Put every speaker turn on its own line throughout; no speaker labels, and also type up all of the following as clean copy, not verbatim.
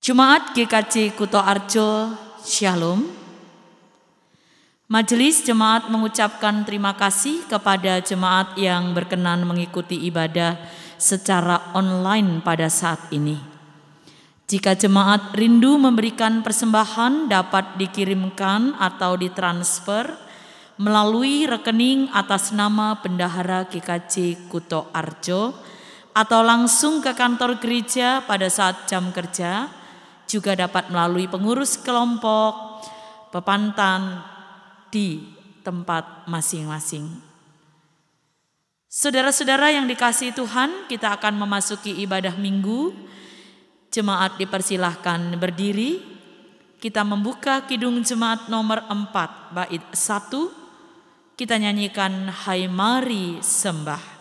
Jemaat GKJ Kuto Arjo, Shalom. Majelis Jemaat mengucapkan terima kasih kepada jemaat yang berkenan mengikuti ibadah secara online pada saat ini. Jika jemaat rindu memberikan persembahan dapat dikirimkan atau ditransfer melalui rekening atas nama Bendahara GKJ Kuto Arjo atau langsung ke kantor gereja pada saat jam kerja, juga dapat melalui pengurus kelompok Pepantan di tempat masing-masing. Saudara-saudara yang dikasihi Tuhan, kita akan memasuki ibadah minggu. Jemaat dipersilahkan berdiri. Kita membuka kidung jemaat nomor 4 bait 1. Kita nyanyikan Hai Mari Sembah.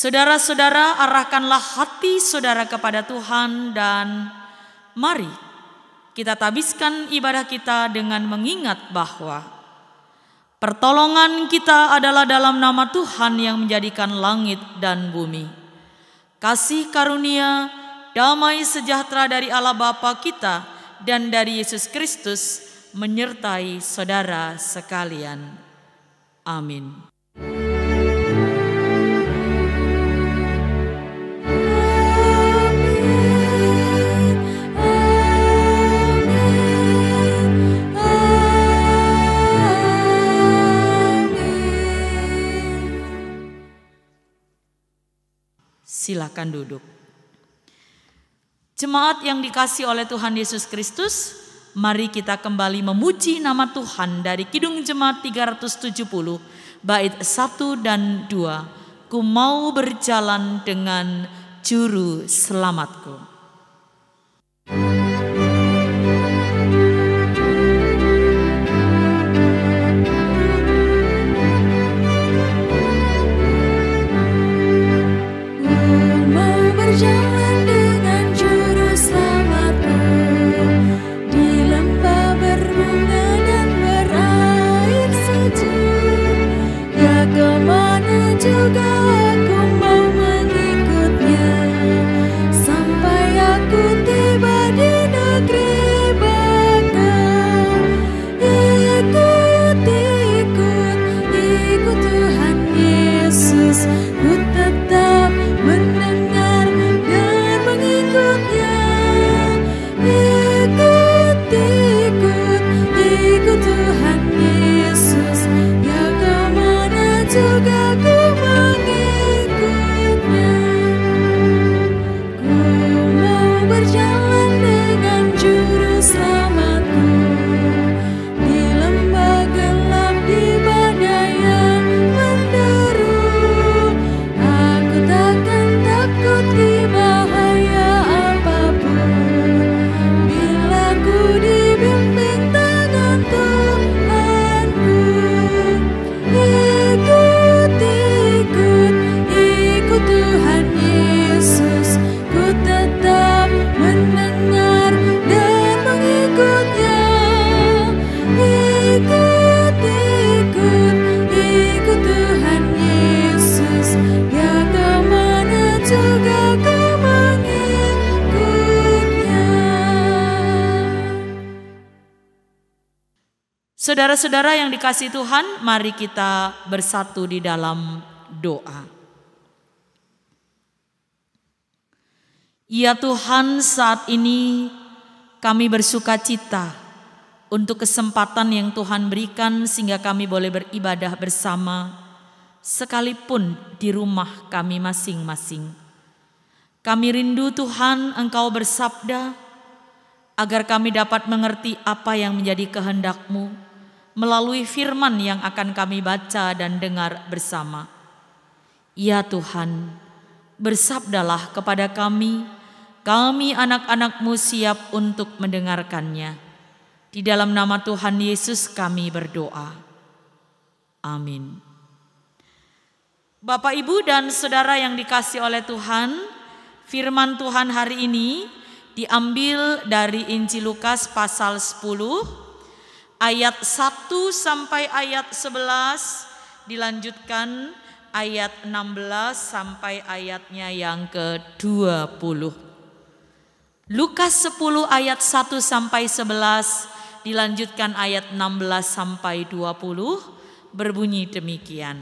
Saudara-saudara, arahkanlah hati saudara kepada Tuhan dan mari kita tabiskan ibadah kita dengan mengingat bahwa pertolongan kita adalah dalam nama Tuhan yang menjadikan langit dan bumi. Kasih karunia, damai sejahtera dari Allah Bapa kita dan dari Yesus Kristus menyertai saudara sekalian. Amin. Silakan duduk. Jemaat yang dikasihi oleh Tuhan Yesus Kristus, mari kita kembali memuji nama Tuhan dari Kidung Jemaat 370 bait 1 dan 2. Ku mau berjalan dengan juru selamatku. Saudara-saudara yang dikasihi Tuhan, mari kita bersatu di dalam doa. Ya Tuhan, saat ini kami bersuka cita untuk kesempatan yang Tuhan berikan sehingga kami boleh beribadah bersama sekalipun di rumah kami masing-masing. Kami rindu Tuhan Engkau bersabda, agar kami dapat mengerti apa yang menjadi kehendak-Mu melalui firman yang akan kami baca dan dengar bersama. Ya Tuhan, bersabdalah kepada kami anak-anak-Mu siap untuk mendengarkannya. Di dalam nama Tuhan Yesus kami berdoa. Amin. Bapak, Ibu, dan Saudara yang dikasihi oleh Tuhan, firman Tuhan hari ini diambil dari Injil Lukas pasal 10 ayat 1 sampai ayat 11, dilanjutkan ayat 16 sampai ayatnya yang ke-20. Lukas 10 ayat 1 sampai 11, dilanjutkan ayat 16 sampai 20, berbunyi demikian.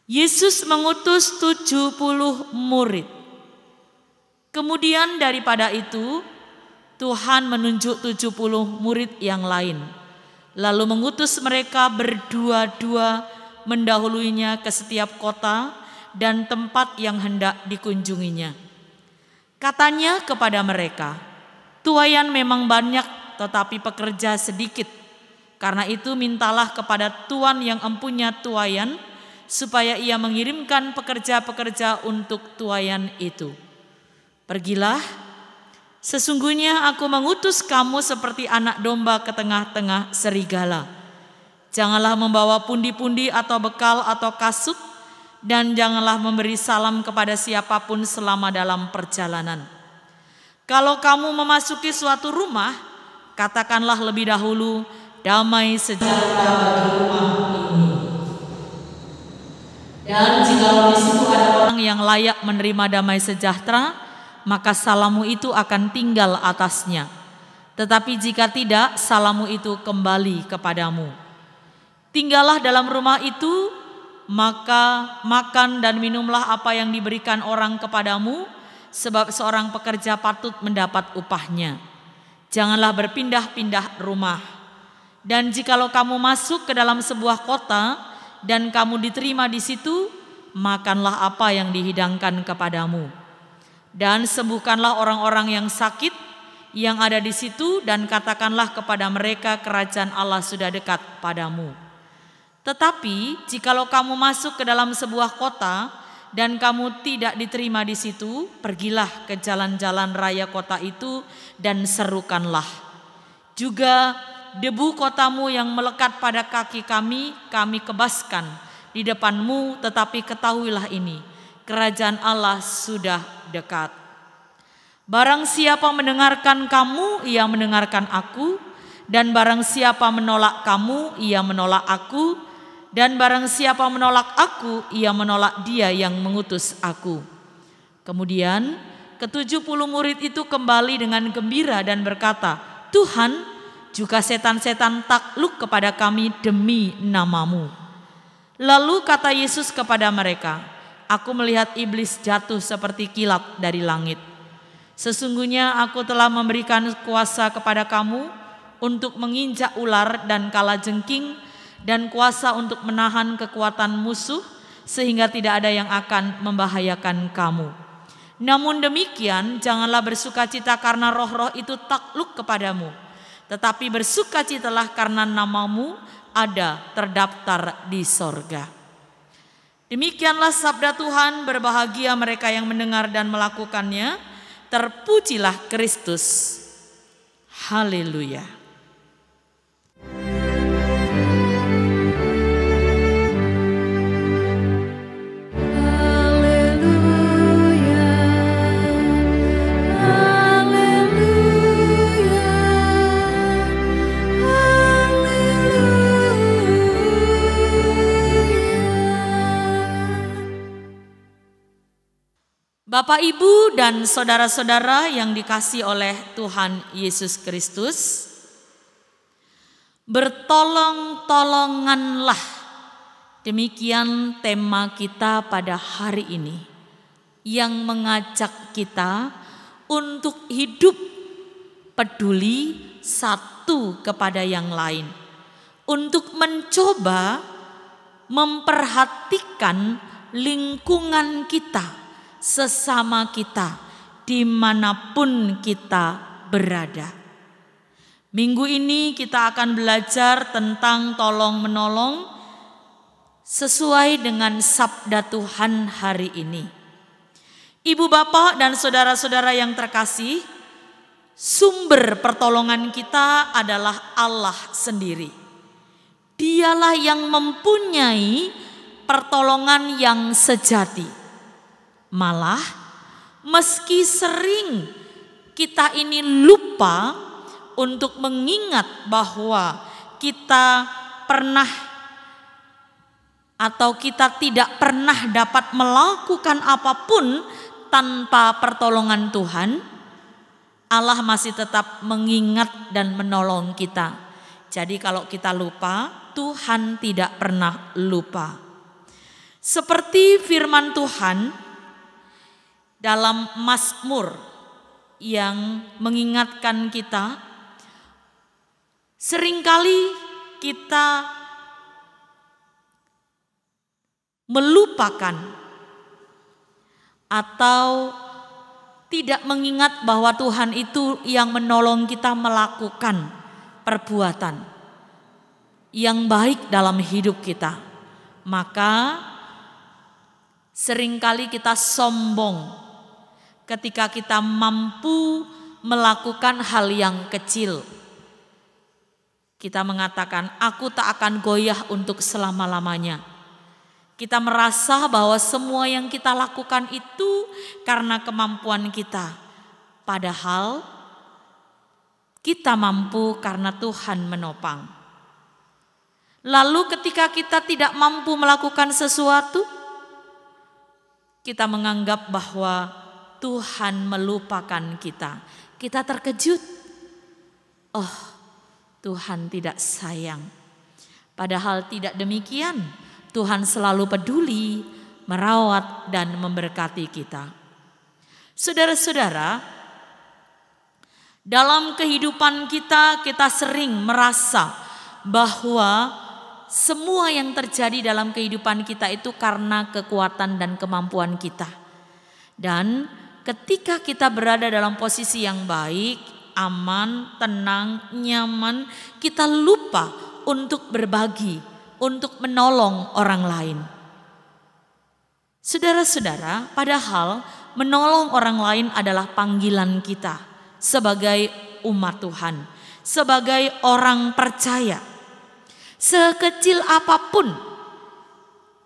Yesus mengutus 70 murid. Kemudian daripada itu, Tuhan menunjuk 70 murid yang lain, lalu mengutus mereka berdua-dua mendahuluinya ke setiap kota dan tempat yang hendak dikunjunginya. Katanya kepada mereka, tuaian memang banyak tetapi pekerja sedikit. Karena itu mintalah kepada Tuan yang empunya tuaian, supaya ia mengirimkan pekerja-pekerja untuk tuaian itu. Pergilah, sesungguhnya aku mengutus kamu seperti anak domba ke tengah-tengah serigala. Janganlah membawa pundi-pundi atau bekal atau kasut, dan janganlah memberi salam kepada siapapun selama dalam perjalanan. Kalau kamu memasuki suatu rumah, katakanlah lebih dahulu, damai sejahtera bagi rumah ini. Dan jika di situ ada orang yang layak menerima damai sejahtera, maka salammu itu akan tinggal atasnya. Tetapi jika tidak, salammu itu kembali kepadamu. Tinggallah dalam rumah itu, maka makan dan minumlah apa yang diberikan orang kepadamu, sebab seorang pekerja patut mendapat upahnya. Janganlah berpindah-pindah rumah. Dan jikalau kamu masuk ke dalam sebuah kota dan kamu diterima di situ, makanlah apa yang dihidangkan kepadamu. Dan sembuhkanlah orang-orang yang sakit yang ada di situ, dan katakanlah kepada mereka, kerajaan Allah sudah dekat padamu. Tetapi jikalau kamu masuk ke dalam sebuah kota dan kamu tidak diterima di situ, pergilah ke jalan-jalan raya kota itu dan serukanlah. Juga debu kotamu yang melekat pada kaki kami kebaskan di depanmu, tetapi ketahuilah ini, kerajaan Allah sudah dekat. Barang siapa mendengarkan kamu, ia mendengarkan aku, dan barang siapa menolak kamu, ia menolak aku, dan barang siapa menolak aku, ia menolak dia yang mengutus aku. Kemudian ke-70 murid itu kembali dengan gembira dan berkata, Tuhan, juga setan-setan takluk kepada kami demi namamu. Lalu kata Yesus kepada mereka, aku melihat iblis jatuh seperti kilat dari langit. Sesungguhnya aku telah memberikan kuasa kepada kamu untuk menginjak ular dan kalajengking, dan kuasa untuk menahan kekuatan musuh, sehingga tidak ada yang akan membahayakan kamu. Namun demikian, janganlah bersukacita karena roh-roh itu takluk kepadamu, tetapi bersukacitalah karena namamu ada terdaftar di sorga. Demikianlah sabda Tuhan, berbahagia mereka yang mendengar dan melakukannya. Terpujilah Kristus. Haleluya. Bapak, Ibu, dan saudara-saudara yang dikasihi oleh Tuhan Yesus Kristus, bertolong-tolonganlah. Demikian tema kita pada hari ini, yang mengajak kita untuk hidup peduli satu kepada yang lain, untuk mencoba memperhatikan lingkungan kita, sesama kita, dimanapun kita berada. Minggu ini kita akan belajar tentang tolong menolong sesuai dengan sabda Tuhan hari ini. Ibu bapak dan saudara-saudara yang terkasih, sumber pertolongan kita adalah Allah sendiri. Dialah yang mempunyai pertolongan yang sejati. Malah meski sering kita ini lupa untuk mengingat bahwa kita pernah atau kita tidak pernah dapat melakukan apapun tanpa pertolongan Tuhan, Allah masih tetap mengingat dan menolong kita. Jadi kalau kita lupa, Tuhan tidak pernah lupa. Seperti firman Tuhan dalam Mazmur yang mengingatkan kita, seringkali kita melupakan atau tidak mengingat bahwa Tuhan itu yang menolong kita melakukan perbuatan yang baik dalam hidup kita. Maka seringkali kita sombong ketika kita mampu melakukan hal yang kecil. Kita mengatakan, aku tak akan goyah untuk selama-lamanya. Kita merasa bahwa semua yang kita lakukan itu karena kemampuan kita. Padahal kita mampu karena Tuhan menopang. Lalu ketika kita tidak mampu melakukan sesuatu, kita menganggap bahwa Tuhan melupakan kita. Kita terkejut. Oh, Tuhan tidak sayang. Padahal tidak demikian. Tuhan selalu peduli, merawat dan memberkati kita. Saudara-saudara, dalam kehidupan kita sering merasa bahwa semua yang terjadi dalam kehidupan kita itu karena kekuatan dan kemampuan kita. Dan ketika kita berada dalam posisi yang baik, aman, tenang, nyaman, kita lupa untuk berbagi, untuk menolong orang lain. Saudara-saudara, padahal menolong orang lain adalah panggilan kita sebagai umat Tuhan, sebagai orang percaya. Sekecil apapun,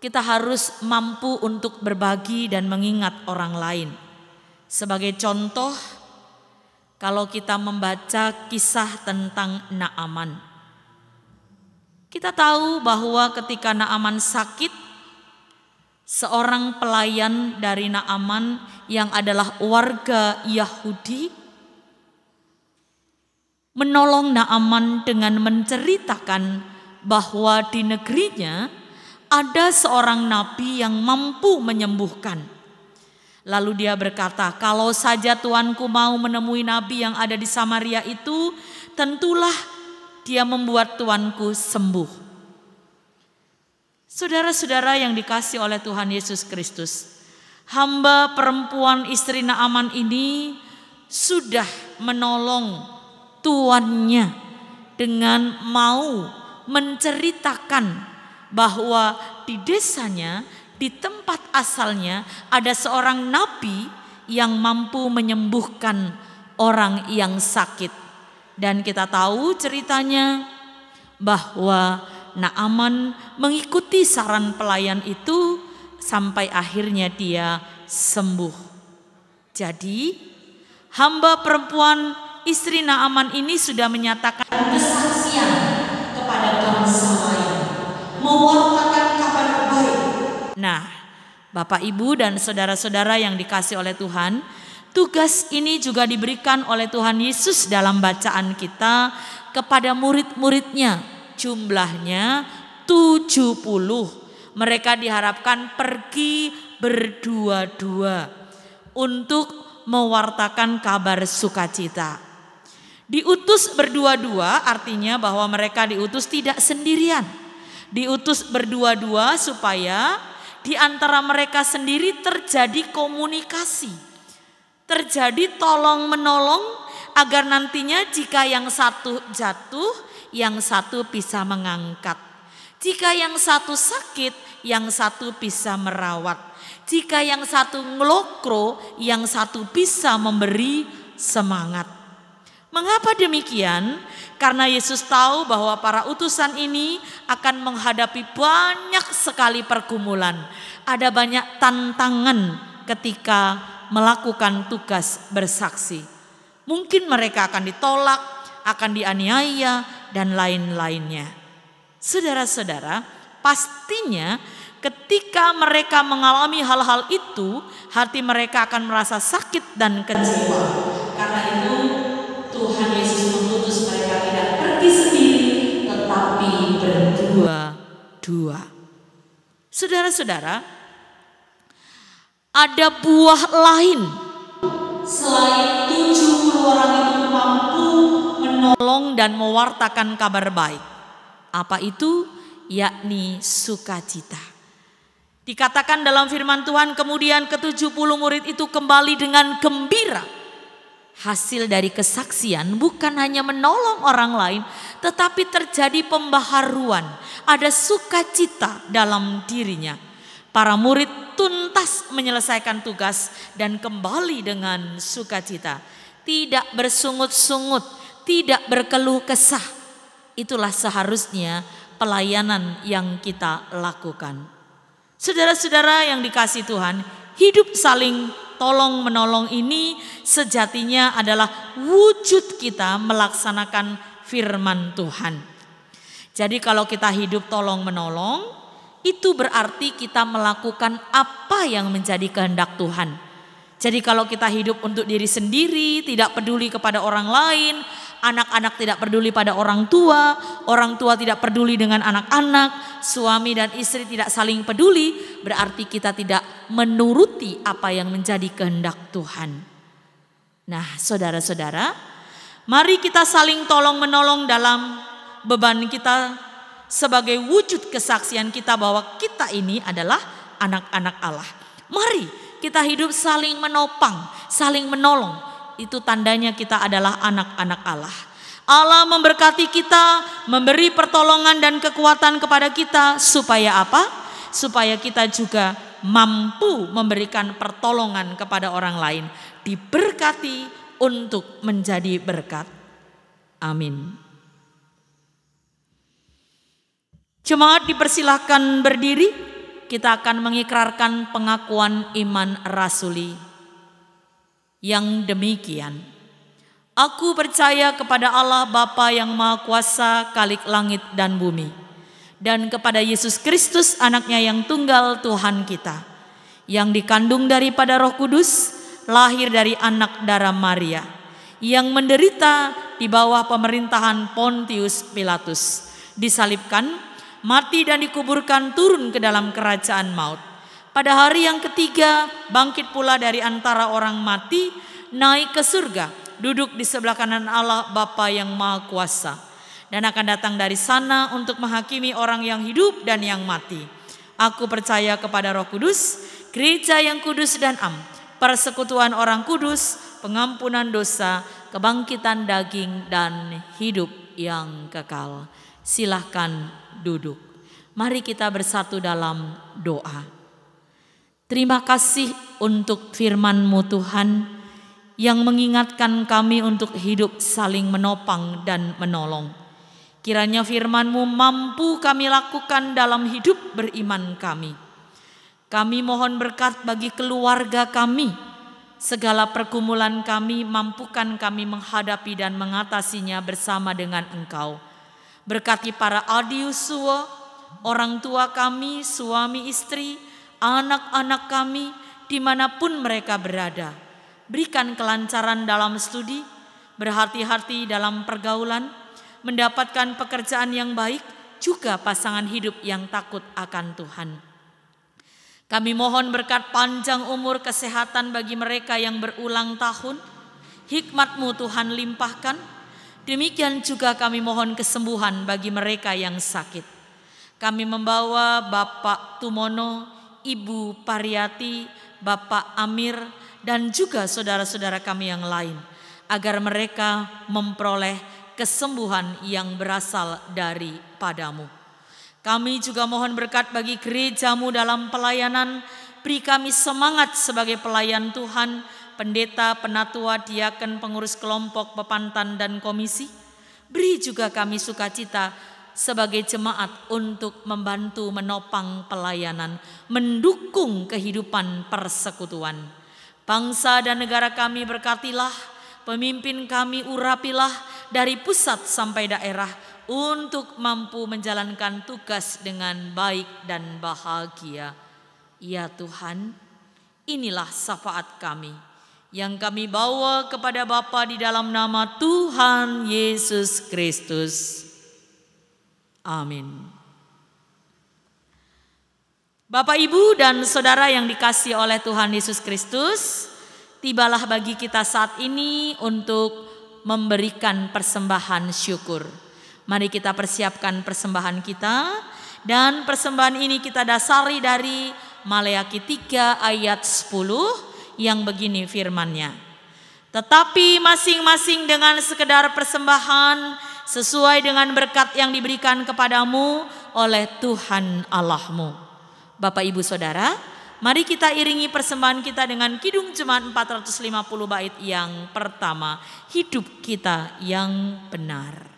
kita harus mampu untuk berbagi dan mengingat orang lain. Sebagai contoh, kalau kita membaca kisah tentang Naaman, kita tahu bahwa ketika Naaman sakit, seorang pelayan dari Naaman yang adalah warga Yahudi menolong Naaman dengan menceritakan bahwa di negerinya ada seorang nabi yang mampu menyembuhkan. Lalu dia berkata, kalau saja tuanku mau menemui nabi yang ada di Samaria itu, tentulah dia membuat tuanku sembuh. Saudara-saudara yang dikasihi oleh Tuhan Yesus Kristus, hamba perempuan istri Naaman ini sudah menolong tuannya dengan mau menceritakan bahwa di desanya, di tempat asalnya ada seorang nabi yang mampu menyembuhkan orang yang sakit. Dan kita tahu ceritanya bahwa Naaman mengikuti saran pelayan itu sampai akhirnya dia sembuh. Jadi hamba perempuan istri Naaman ini sudah menyatakan kesaksian kepada bangsa lain, mewartakan kabar baik. Nah, Bapak Ibu dan saudara-saudara yang dikasihi oleh Tuhan, tugas ini juga diberikan oleh Tuhan Yesus dalam bacaan kita kepada murid-muridnya. Jumlahnya 70. Mereka diharapkan pergi berdua-dua untuk mewartakan kabar sukacita. Diutus berdua-dua artinya bahwa mereka diutus tidak sendirian. Diutus berdua-dua supaya di antara mereka sendiri terjadi komunikasi, terjadi tolong menolong, agar nantinya jika yang satu jatuh, yang satu bisa mengangkat. Jika yang satu sakit, yang satu bisa merawat. Jika yang satu ngelokro, yang satu bisa memberi semangat. Mengapa demikian? Karena Yesus tahu bahwa para utusan ini akan menghadapi banyak sekali pergumulan. Ada banyak tantangan ketika melakukan tugas bersaksi. Mungkin mereka akan ditolak, akan dianiaya, dan lain-lainnya. Saudara-saudara, pastinya ketika mereka mengalami hal-hal itu, hati mereka akan merasa sakit dan kecewa. Karena itu Tuhan Yesus mengutus mereka tidak pergi sendiri, tetapi berdua-dua. Saudara-saudara, ada buah lain selain 70 orang itu mampu menolong dan mewartakan kabar baik. Apa itu? Yakni sukacita. Dikatakan dalam firman Tuhan, kemudian ke-70 murid itu kembali dengan gembira. Hasil dari kesaksian bukan hanya menolong orang lain, tetapi terjadi pembaharuan. Ada sukacita dalam dirinya. Para murid tuntas menyelesaikan tugas dan kembali dengan sukacita. Tidak bersungut-sungut, tidak berkeluh kesah. Itulah seharusnya pelayanan yang kita lakukan. Saudara-saudara yang dikasihi Tuhan, hidup saling tolong menolong ini sejatinya adalah wujud kita melaksanakan firman Tuhan. Jadi kalau kita hidup tolong menolong, itu berarti kita melakukan apa yang menjadi kehendak Tuhan. Jadi kalau kita hidup untuk diri sendiri, tidak peduli kepada orang lain, anak-anak tidak peduli pada orang tua tidak peduli dengan anak-anak, suami dan istri tidak saling peduli, berarti kita tidak menuruti apa yang menjadi kehendak Tuhan. Nah, saudara-saudara, mari kita saling tolong menolong dalam beban kita sebagai wujud kesaksian kita bahwa kita ini adalah anak-anak Allah. Mari kita hidup saling menopang, saling menolong. Itu tandanya kita adalah anak-anak Allah. Allah memberkati kita, memberi pertolongan dan kekuatan kepada kita supaya apa? Supaya kita juga mampu memberikan pertolongan kepada orang lain. Diberkati untuk menjadi berkat. Amin. Jemaat dipersilahkan berdiri. Kita akan mengikrarkan pengakuan iman rasuli yang demikian. Aku percaya kepada Allah Bapa yang Maha Kuasa, Khalik langit dan bumi, dan kepada Yesus Kristus anaknya yang tunggal Tuhan kita, yang dikandung daripada Roh Kudus, lahir dari anak darah Maria, yang menderita di bawah pemerintahan Pontius Pilatus, disalibkan, mati dan dikuburkan, turun ke dalam kerajaan maut. Pada hari yang ketiga bangkit pula dari antara orang mati, naik ke surga, duduk di sebelah kanan Allah Bapa yang Maha Kuasa, dan akan datang dari sana untuk menghakimi orang yang hidup dan yang mati. Aku percaya kepada Roh Kudus, gereja yang kudus dan am, persekutuan orang kudus, pengampunan dosa, kebangkitan daging dan hidup yang kekal. Silahkan duduk. Mari kita bersatu dalam doa. Terima kasih untuk firman-Mu Tuhan yang mengingatkan kami untuk hidup saling menopang dan menolong. Kiranya firman-Mu mampu kami lakukan dalam hidup beriman kami. Kami mohon berkat bagi keluarga kami. Segala pergumulan kami mampukan kami menghadapi dan mengatasinya bersama dengan Engkau. Berkati para adiusuwa, orang tua kami, suami istri, anak-anak kami, dimanapun mereka berada. Berikan kelancaran dalam studi, berhati-hati dalam pergaulan, mendapatkan pekerjaan yang baik, juga pasangan hidup yang takut akan Tuhan. Kami mohon berkat panjang umur, kesehatan bagi mereka yang berulang tahun. Hikmat-Mu Tuhan limpahkan. Demikian juga kami mohon kesembuhan bagi mereka yang sakit. Kami membawa Bapak Tumono, Ibu Pariyati, Bapak Amir, dan juga saudara-saudara kami yang lain, agar mereka memperoleh kesembuhan yang berasal daripadamu. Kami juga mohon berkat bagi gerejamu dalam pelayanan. Beri kami semangat sebagai pelayan Tuhan, pendeta, penatua, diaken, pengurus kelompok, pepantan, dan komisi. Beri juga kami sukacita sebagai jemaat untuk membantu menopang pelayanan, mendukung kehidupan persekutuan. Bangsa dan negara kami berkatilah, pemimpin kami urapilah dari pusat sampai daerah untuk mampu menjalankan tugas dengan baik dan bahagia. Ya Tuhan, inilah syafaat kami yang kami bawa kepada Bapa di dalam nama Tuhan Yesus Kristus. Amin. Bapak, Ibu, dan saudara yang dikasihi oleh Tuhan Yesus Kristus, tibalah bagi kita saat ini untuk memberikan persembahan syukur. Mari kita persiapkan persembahan kita, dan persembahan ini kita dasari dari Maleakhi 3 ayat 10 yang begini firman-Nya. Tetapi masing-masing dengan sekedar persembahan sesuai dengan berkat yang diberikan kepadamu oleh Tuhan Allahmu. Bapak, Ibu, Saudara, mari kita iringi persembahan kita dengan Kidung Jemaat 450 bait yang pertama, Hidup Kita yang Benar.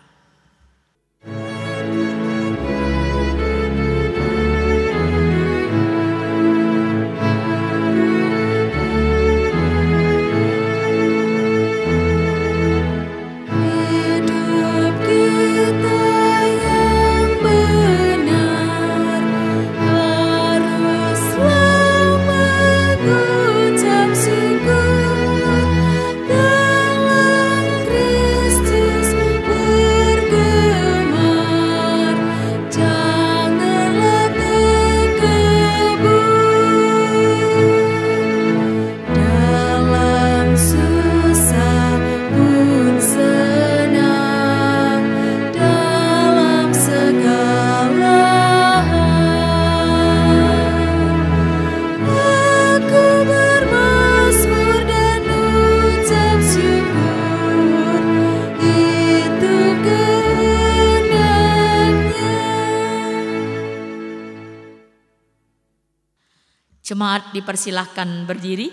Jemaat dipersilahkan berdiri.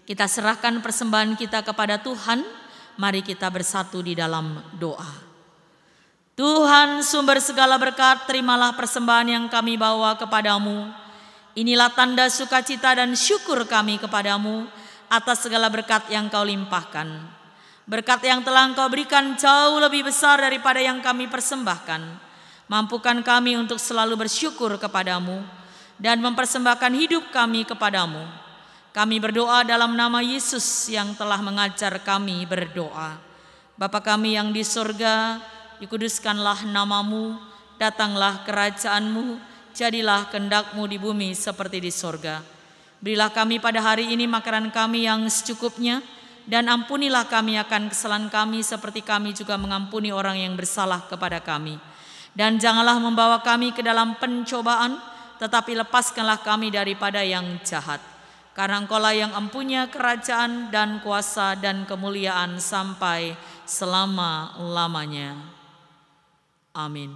Kita serahkan persembahan kita kepada Tuhan. Mari kita bersatu di dalam doa. Tuhan sumber segala berkat, terimalah persembahan yang kami bawa kepadamu. Inilah tanda sukacita dan syukur kami kepadamu atas segala berkat yang kau limpahkan. Berkat yang telah engkau berikan jauh lebih besar daripada yang kami persembahkan. Mampukan kami untuk selalu bersyukur kepadamu dan mempersembahkan hidup kami kepadamu. Kami berdoa dalam nama Yesus yang telah mengajar kami berdoa. Bapa kami yang di surga, dikuduskanlah namamu, datanglah kerajaanmu, jadilah kehendak-mu di bumi seperti di surga. Berilah kami pada hari ini makanan kami yang secukupnya, dan ampunilah kami akan kesalahan kami seperti kami juga mengampuni orang yang bersalah kepada kami. Dan janganlah membawa kami ke dalam pencobaan, tetapi lepaskanlah kami daripada yang jahat. Karena Engkaulah yang empunya kerajaan dan kuasa dan kemuliaan sampai selama-lamanya. Amin.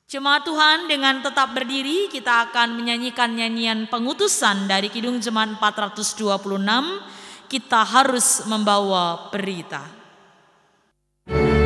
Jemaat Tuhan, dengan tetap berdiri kita akan menyanyikan nyanyian pengutusan dari Kidung Jemaat 426. Kita harus membawa berita.
Dan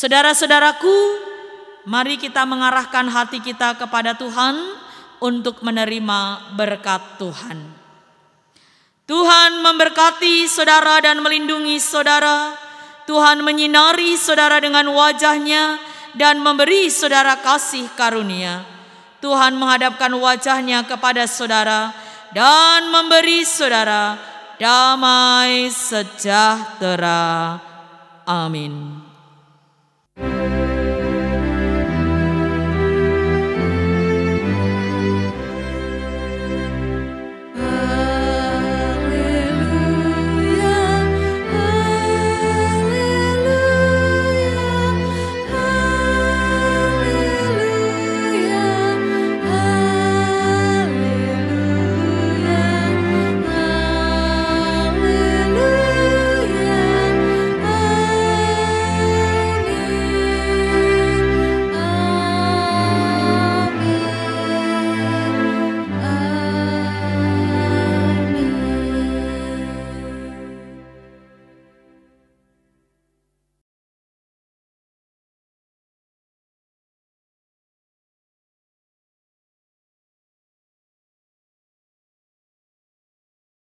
Saudara-saudaraku, mari kita mengarahkan hati kita kepada Tuhan untuk menerima berkat Tuhan. Tuhan memberkati saudara dan melindungi saudara. Tuhan menyinari saudara dengan wajah-Nya dan memberi saudara kasih karunia. Tuhan menghadapkan wajah-Nya kepada saudara dan memberi saudara damai sejahtera. Amin.